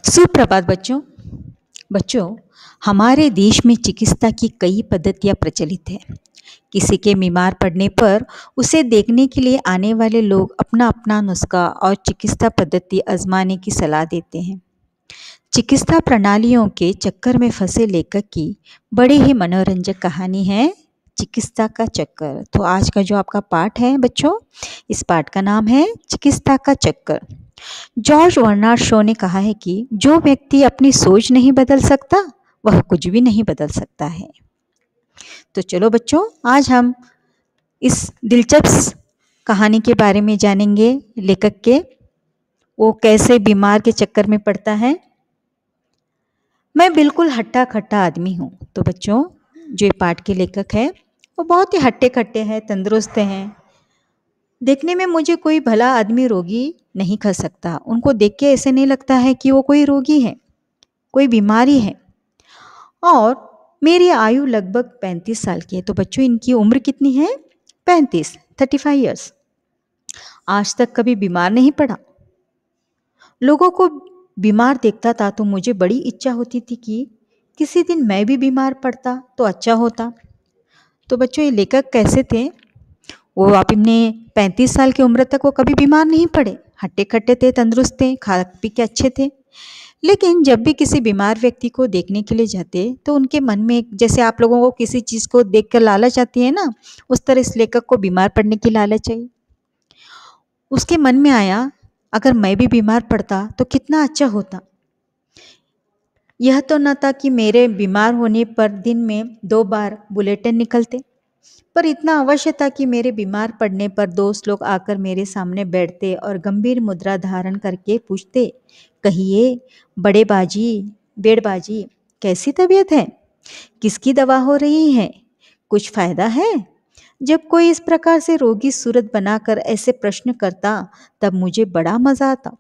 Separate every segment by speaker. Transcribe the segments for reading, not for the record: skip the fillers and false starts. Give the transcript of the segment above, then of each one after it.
Speaker 1: सुप्रभात बच्चों। बच्चों, हमारे देश में चिकित्सा की कई पद्धतियां प्रचलित हैं। किसी के बीमार पड़ने पर उसे देखने के लिए आने वाले लोग अपना अपना नुस्खा और चिकित्सा पद्धति आजमाने की सलाह देते हैं। चिकित्सा प्रणालियों के चक्कर में फंसे लेखक की बड़ी ही मनोरंजक कहानी है चिकित्सा का चक्कर। तो आज का जो आपका पाठ है बच्चों, इस पाठ का नाम है चिकित्सा का चक्कर। जॉर्ज बर्नार्ड शॉ ने कहा है कि जो व्यक्ति अपनी सोच नहीं बदल सकता वह कुछ भी नहीं बदल सकता है। तो चलो बच्चों, आज हम इस दिलचस्प कहानी के बारे में जानेंगे। लेखक के वो कैसे बीमार के चक्कर में पड़ता है। मैं बिल्कुल हट्टा खट्टा आदमी हूँ। तो बच्चों, जो ये पाठ के लेखक है वो बहुत ही हट्टे खट्टे हैं, तंदुरुस्त हैं। देखने में मुझे कोई भला आदमी रोगी नहीं कह सकता। उनको देख के ऐसे नहीं लगता है कि वो कोई रोगी है, कोई बीमारी है। और मेरी आयु लगभग 35 साल की है। तो बच्चों, इनकी उम्र कितनी है? 35 ईयर्स। आज तक कभी बीमार नहीं पड़ा। लोगों को बीमार देखता था तो मुझे बड़ी इच्छा होती थी कि किसी दिन मैं भी बीमार पड़ता तो अच्छा होता। तो बच्चों, ये लेखक कैसे थे? वो अपने 35 साल की उम्र तक वो कभी बीमार नहीं पड़े। हट्टे खट्टे थे, तंदुरुस्त थे, खा पी के अच्छे थे। लेकिन जब भी किसी बीमार व्यक्ति को देखने के लिए जाते तो उनके मन में, जैसे आप लोगों को किसी चीज़ को देख कर लालच आती है ना, उस तरह इस लेखक को बीमार पड़ने की लालच आई। उसके मन में आया, अगर मैं भी बीमार पड़ता तो कितना अच्छा होता। यह तो न था कि मेरे बीमार होने पर दिन में 2 बार बुलेटिन निकलते, पर इतना अवश्य था कि मेरे बीमार पड़ने पर दोस्त लोग आकर मेरे सामने बैठते और गंभीर मुद्रा धारण करके पूछते, कहिए बड़े बाजी, बेड़ बाजी, कैसी तबीयत है? किसकी दवा हो रही है? कुछ फायदा है? जब कोई इस प्रकार से रोगी सूरत बनाकर ऐसे प्रश्न करता तब मुझे बड़ा मजा आता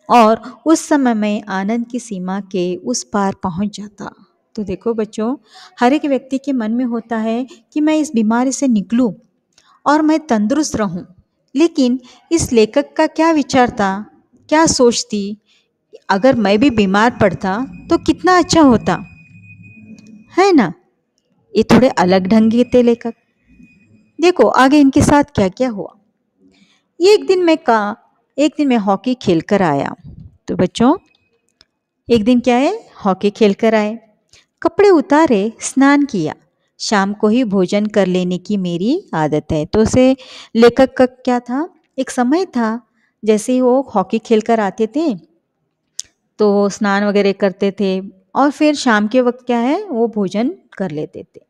Speaker 1: और उस समय मैं आनंद की सीमा के उस पार पहुंच जाता। तो देखो बच्चों, हर एक व्यक्ति के मन में होता है कि मैं इस बीमारी से निकलूं और मैं तंदुरुस्त रहूं। लेकिन इस लेखक का क्या विचार था, क्या सोच थी? अगर मैं भी बीमार पड़ता तो कितना अच्छा होता, है ना? ये थोड़े अलग ढंग के थे लेखक। देखो आगे इनके साथ क्या क्या हुआ। ये एक दिन मैं हॉकी खेल कर आया। तो बच्चों, एक दिन क्या है, हॉकी खेल कर आए, कपड़े उतारे, स्नान किया। शाम को ही भोजन कर लेने की मेरी आदत है। तो उसे लेखक का क्या था, एक समय था जैसे ही वो हॉकी खेल कर आते थे तो स्नान वगैरह करते थे और फिर शाम के वक्त क्या है, वो भोजन कर लेते थे।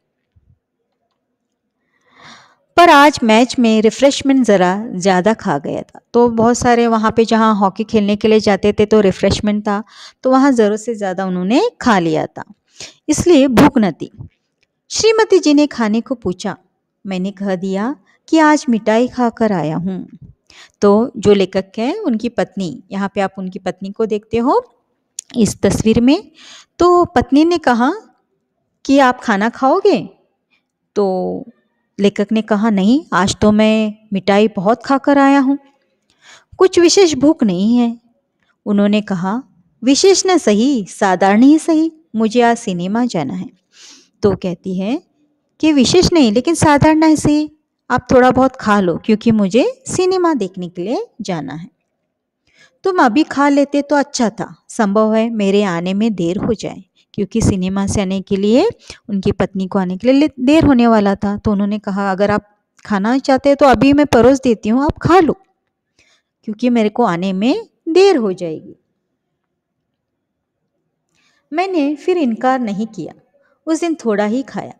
Speaker 1: पर आज मैच में रिफ्रेशमेंट ज़रा ज़्यादा खा गया था। तो बहुत सारे वहाँ पे जहाँ हॉकी खेलने के लिए जाते थे तो रिफ्रेशमेंट था, तो वहाँ ज़रूरत से ज़्यादा उन्होंने खा लिया था, इसलिए भूख न थी। श्रीमती जी ने खाने को पूछा। मैंने कह दिया कि आज मिठाई खाकर आया हूँ। तो जो लेखक है उनकी पत्नी, यहाँ पे आप उनकी पत्नी को देखते हो इस तस्वीर में। तो पत्नी ने कहा कि आप खाना खाओगे? तो लेखक ने कहा, नहीं, आज तो मैं मिठाई बहुत खाकर आया हूँ, कुछ विशेष भूख नहीं है। उन्होंने कहा, विशेष न सही, साधारण ही सही, मुझे आज सिनेमा जाना है। तो कहती है कि विशेष नहीं लेकिन साधारण ही सही, आप थोड़ा बहुत खा लो क्योंकि मुझे सिनेमा देखने के लिए जाना है। तुम अभी खा लेते तो अच्छा था, संभव है मेरे आने में देर हो जाए, क्योंकि सिनेमा से आने के लिए उनकी पत्नी को आने के लिए देर होने वाला था। तो उन्होंने कहा, अगर आप खाना चाहते हैं तो अभी मैं परोस देती हूँ, आप खा लो, क्योंकि मेरे को आने में देर हो जाएगी। मैंने फिर इनकार नहीं किया। उस दिन थोड़ा ही खाया,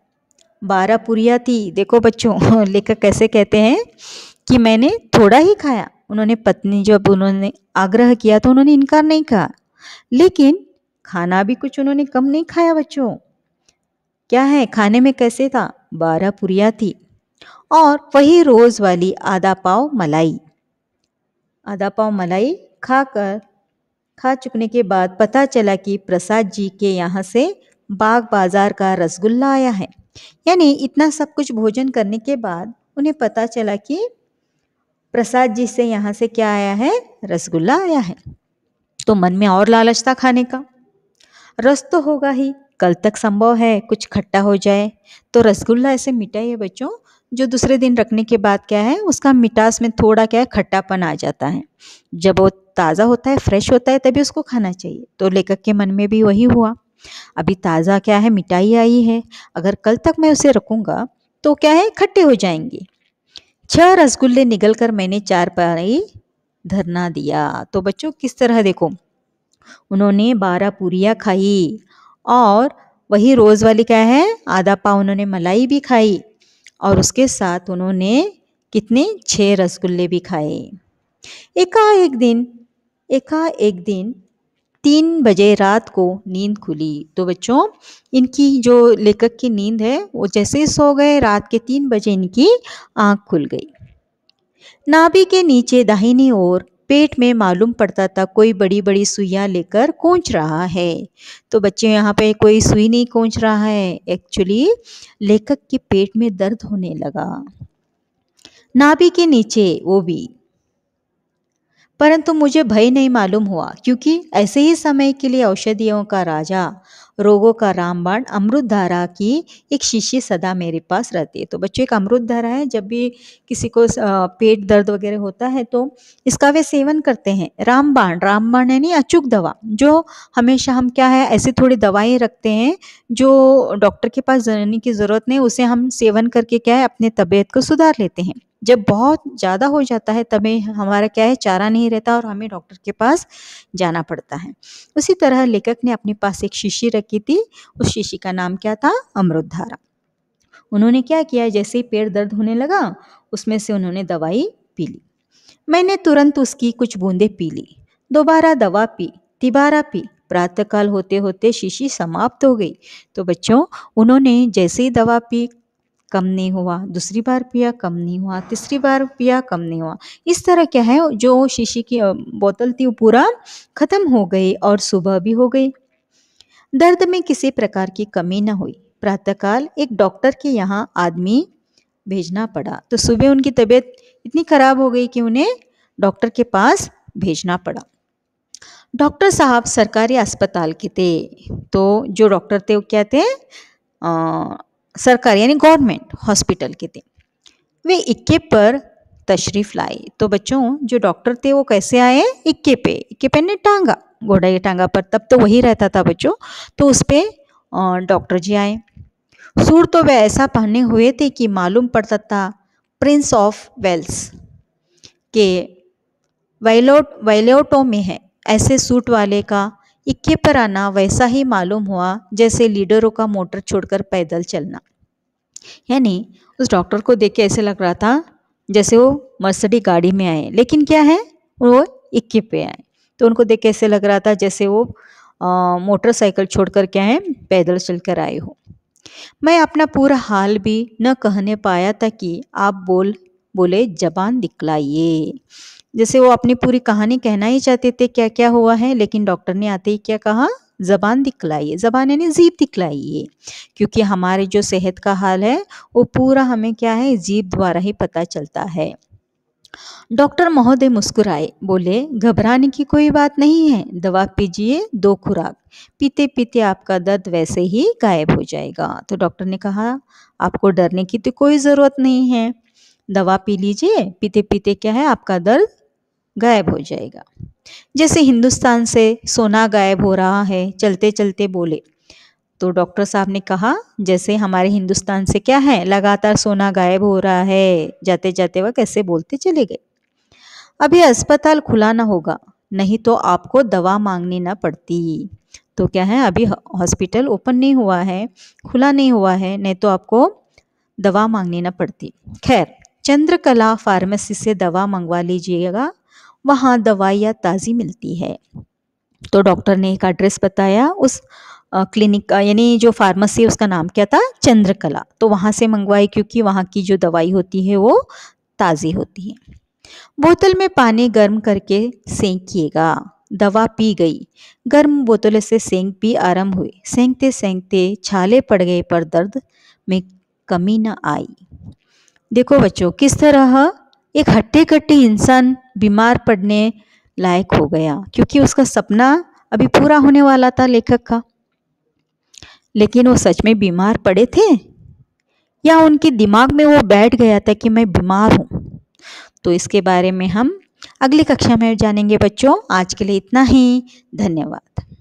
Speaker 1: 12 पुरिया थी। देखो बच्चों, लेखक कैसे कहते हैं कि मैंने थोड़ा ही खाया। उन्होंने पत्नी जब उन्होंने आग्रह किया तो उन्होंने इनकार नहीं कहा, लेकिन खाना भी कुछ उन्होंने कम नहीं खाया बच्चों। क्या है खाने में, कैसे था, 12 पुरिया थी और वही रोज वाली आधा पाव मलाई। आधा पाव मलाई खा चुकने के बाद पता चला कि प्रसाद जी के यहाँ से बाग बाजार का रसगुल्ला आया है। यानी इतना सब कुछ भोजन करने के बाद उन्हें पता चला कि प्रसाद जी से यहाँ से क्या आया है, रसगुल्ला आया है। तो मन में और लालच था खाने का। रस तो होगा ही, कल तक संभव है कुछ खट्टा हो जाए। तो रसगुल्ला ऐसे मिठाई है बच्चों, जो दूसरे दिन रखने के बाद क्या है, उसका मिठास में थोड़ा क्या है, खट्टापन आ जाता है। जब वो ताज़ा होता है, फ्रेश होता है, तभी उसको खाना चाहिए। तो लेखक के मन में भी वही हुआ। अभी ताज़ा क्या है, मिठाई आई है, अगर कल तक मैं उसे रखूंगा तो क्या है, खट्टे हो जाएंगे। 6 रसगुल्ले निगल कर मैंने 4 पाई धरना दिया। तो बच्चों किस तरह देखो, उन्होंने 12 पूरियाँ खाई और वही रोज़ वाली क्या है, आधा पाव उन्होंने मलाई भी खाई और उसके साथ उन्होंने कितने, 6 रसगुल्ले भी खाए। एकाएक दिन 3 बजे रात को नींद खुली। तो बच्चों इनकी जो लेखक की नींद है, वो जैसे ही सो गए, रात के 3 बजे इनकी आँख खुल गई। नाभि के नीचे दाहिनी ओर पेट में मालूम पड़ता था कोई बड़ी बड़ी सुइयां लेकर कूच रहा है। तो बच्चे यहाँ पे कोई सुई नहीं कूच रहा है, एक्चुअली लेखक के पेट में दर्द होने लगा, नाभि के नीचे वो भी। परंतु मुझे भय नहीं मालूम हुआ, क्योंकि ऐसे ही समय के लिए औषधियों का राजा, रोगों का रामबाण अमृत धारा की एक शीशी सदा मेरे पास रहती है। तो बच्चों एक अमृत धारा है, जब भी किसी को पेट दर्द वगैरह होता है तो इसका वे सेवन करते हैं। रामबाण, रामबाण यानी अचूक दवा, जो हमेशा हम क्या है, ऐसी थोड़ी दवाएं रखते हैं जो डॉक्टर के पास जाने की ज़रूरत नहीं, उसे हम सेवन करके क्या है, अपने तबीयत को सुधार लेते हैं। जब बहुत ज़्यादा हो जाता है तभी हमारा क्या है, चारा नहीं रहता और हमें डॉक्टर के पास जाना पड़ता है। उसी तरह लेखक ने अपने पास एक शीशी रखी थी, उस शीशी का नाम क्या था, अमृत धारा। उन्होंने क्या किया, जैसे ही पेट दर्द होने लगा, उसमें से उन्होंने दवाई पी ली। मैंने तुरंत उसकी कुछ बूंदें पी ली, दोबारा दवा पी, तिबारा पी, प्रातःकाल होते होते शीशी समाप्त हो गई। तो बच्चों उन्होंने जैसे ही दवा पी, कम नहीं हुआ, दूसरी बार पिया, कम नहीं हुआ, तीसरी बार पिया, कम नहीं हुआ। इस तरह क्या है, जो शीशी की बोतल थी वो पूरा खत्म हो गई और सुबह भी हो गई। दर्द में किसी प्रकार की कमी न हुई। प्रातःकाल एक डॉक्टर के यहाँ आदमी भेजना पड़ा। तो सुबह उनकी तबीयत इतनी खराब हो गई कि उन्हें डॉक्टर के पास भेजना पड़ा। डॉक्टर साहब सरकारी अस्पताल के थे। तो जो डॉक्टर थे वो क्या थे, सरकारी यानी गवर्नमेंट हॉस्पिटल के थे। वे इक्के पर तशरीफ लाए। तो बच्चों जो डॉक्टर थे वो कैसे आए, इक्के पे ने टांगा, घोड़ा की टांगा पर, तब तो वही रहता था बच्चों। तो उस पे डॉक्टर जी आए। सूट तो वे ऐसा पहने हुए थे कि मालूम पड़ता था प्रिंस ऑफ वेल्स के वायलोटो में है। ऐसे सूट वाले का इक्के पर आना वैसा ही मालूम हुआ जैसे लीडरों का मोटर छोड़कर पैदल चलना। यानी उस डॉक्टर को देख के ऐसे लग रहा था जैसे वो मर्सिडीज गाड़ी में आए, लेकिन क्या है, वो इक्के पे आए। तो उनको देख के ऐसे लग रहा था जैसे वो मोटरसाइकिल छोड़कर क्या है, पैदल चलकर आए हो। मैं अपना पूरा हाल भी न कहने पाया था कि आप बोले जबान दिखलाइए। जैसे वो अपनी पूरी कहानी कहना ही चाहते थे क्या क्या हुआ है, लेकिन डॉक्टर ने आते ही क्या कहा, जबान दिखलाइए। जबान यानी जीभ दिखलाइए, क्योंकि हमारे जो सेहत का हाल है वो पूरा हमें क्या है, जीभ द्वारा ही पता चलता है। डॉक्टर महोदय मुस्कुराए, बोले घबराने की कोई बात नहीं है, दवा पीजिए 2 खुराक, पीते पीते आपका दर्द वैसे ही गायब हो जाएगा। तो डॉक्टर ने कहा आपको डरने की तो कोई ज़रूरत नहीं है, दवा पी लीजिए, पीते पीते क्या है, आपका दर्द गायब हो जाएगा। जैसे हिंदुस्तान से सोना गायब हो रहा है, चलते चलते बोले। तो डॉक्टर साहब ने कहा जैसे हमारे हिंदुस्तान से क्या है, लगातार सोना गायब हो रहा है, जाते जाते वह कैसे बोलते चले गए। अभी अस्पताल खुला ना होगा, नहीं तो आपको दवा मांगनी ना पड़ती। तो क्या है, अभी हॉस्पिटल ओपन नहीं हुआ है, खुला नहीं हुआ है, नहीं तो आपको दवा मांगनी ना पड़ती। खैर, चंद्रकला फार्मेसी से दवा मंगवा लीजिएगा, वहाँ दवाइयाँ ताज़ी मिलती है। तो डॉक्टर ने एक एड्रेस बताया, उस क्लिनिक का यानी जो फार्मेसी है उसका नाम क्या था, चंद्रकला। तो वहाँ से मंगवाई, क्योंकि वहाँ की जो दवाई होती है वो ताज़ी होती है। बोतल में पानी गर्म करके सेंकिएगा। दवा पी गई, गर्म बोतल से सेंक भी आराम हुई। सेंकते सेंकते छाले पड़ गए पर दर्द में कमी न आई। देखो बच्चों किस तरह एक हट्टे कट्टे इंसान बीमार पड़ने लायक हो गया, क्योंकि उसका सपना अभी पूरा होने वाला था लेखक का। लेकिन वो सच में बीमार पड़े थे या उनके दिमाग में वो बैठ गया था कि मैं बीमार हूँ? तो इसके बारे में हम अगली कक्षा में जानेंगे बच्चों। आज के लिए इतना ही। धन्यवाद।